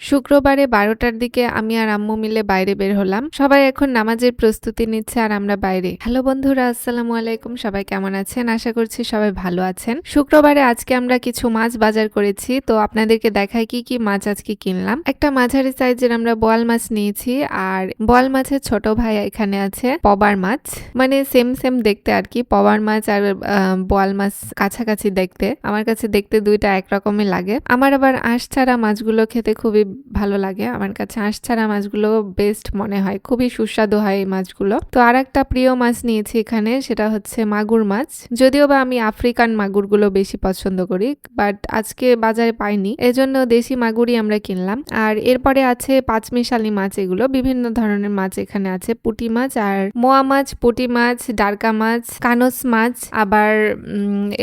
শুক্রবারে ১২টার দিকে আমি আর আম্মু মিলে বাইরে বের হলাম। সবাই এখন নামাজের প্রস্তুতি নিচ্ছে আর আমরা বাইরে। হ্যালো বন্ধুরা, আসসালামু আলাইকুম। সবাই কেমন আছেন? আশা করছি সবাই ভালো আছেন। শুক্রবারে আজকে আমরা কিছু মাছ বাজার করেছি, তো আপনাদেরকে দেখাই কি কি মাছ আজকে কিনলাম। একটা মাঝারি সাইজের আমরা বোয়াল মাছ নিয়েছি, আর বোয়াল মাছের ছোট ভাই এখানে আছে পবার মাছ, মানে সেম সেম দেখতে আর কি। পবার মাছ আর বোয়াল মাছ কাছাকাছি দেখতে, আমার কাছে দেখতে দুইটা একরকমই লাগে। আমার আবার আঁশ ছাড়া মাছগুলো খেতে খুবই ভালো লাগে। আমার কাছে আঁশ ছাড়া মাছগুলো বেস্ট মনে হয়, খুবই সুস্বাদু হয় এই মাছগুলো। তো আর একটা প্রিয় মাছ নিয়েছি এখানে, সেটা হচ্ছে মাগুর মাছ। যদিও বা আমি আফ্রিকান মাগুরগুলো বেশি পছন্দ করি, বাট আজকে বাজারে পাইনি, এজন্য দেশি মাগুরই আমরা কিনলাম। আর এরপরে আছে পাঁচমিশালি মাছ, এগুলো বিভিন্ন ধরনের মাছ এখানে আছে। পুঁটি মাছ আর মোয়া মাছ, পুঁটি মাছ, ডারকা মাছ, কানস মাছ, আবার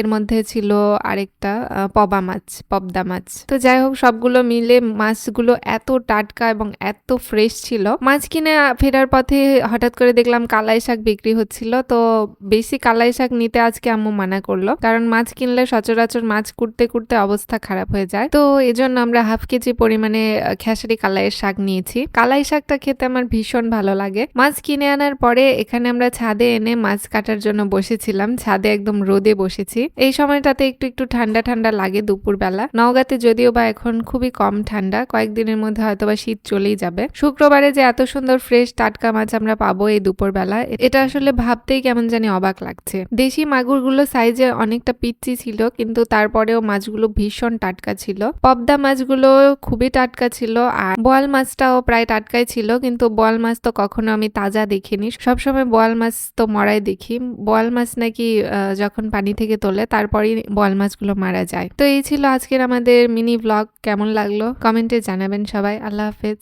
এর মধ্যে ছিল আরেকটা পবা মাছ, পবদা মাছ। তো যাই হোক, সবগুলো মিলে মাছগুলো এত টাটকা এবং এত ফ্রেশ ছিল। মাছ কিনে ফেরার পথে হঠাৎ করে দেখলাম কালাই শাক বিক্রি হচ্ছিল, তো বেশি কালাই শাক নিতে আজকে আম্মু মানা করলো, কারণ মাছ কিনলে সচরাচর মাছ কুটতে কুটতে অবস্থা খারাপ হয়ে যায়। তো এজন্য আমরা হাফ কেজি পরিমাণে খেসারি কালাইয়ের শাক নিয়েছি। কালাই শাকটা খেতে আমার ভীষণ ভালো লাগে। মাছ কিনে আনার পরে এখানে আমরা ছাদে এনে মাছ কাটার জন্য বসেছিলাম। ছাদে একদম রোদে বসেছি। এই সময়টাতে একটু একটু ঠান্ডা ঠান্ডা লাগে দুপুরবেলা। নওগাঁতে যদিও বা এখন খুবই কম ঠান্ডা, কয়েকদিনের মধ্যে হয়তোবা শীত চলেই যাবে। শুক্রবারে যে এত সুন্দর ফ্রেশ টাটকা মাছ আমরা পাবো এই দুপুরবেলা, এটা আসলে ভাবতেই কেমন জানি অবাক লাগছে। দেশি মাগুরগুলো সাইজে অনেকটা পিচ্চি ছিল, কিন্তু তারপরেও মাছগুলো ভীষণ টাটকা ছিল। পবদা মাছগুলো খুবই টাটকা ছিল, আর বোয়াল মাছটাও প্রায় টাটকাই ছিল, কিন্তু বোয়াল মাছ তো কখনো আমি তাজা দেখিনি। সবসময় বোয়াল মাছ তো মরাই দেখি। বোয়াল মাছ নাকি যখন পানি থেকে তোলে তারপরেই বোয়াল মাছগুলো মারা যায়। তো এই ছিল আজকের আমাদের মিনি ব্লগ। কেমন লাগলো কমেন্টে জানাবেন সবাই। আল্লাহ হাফেজ।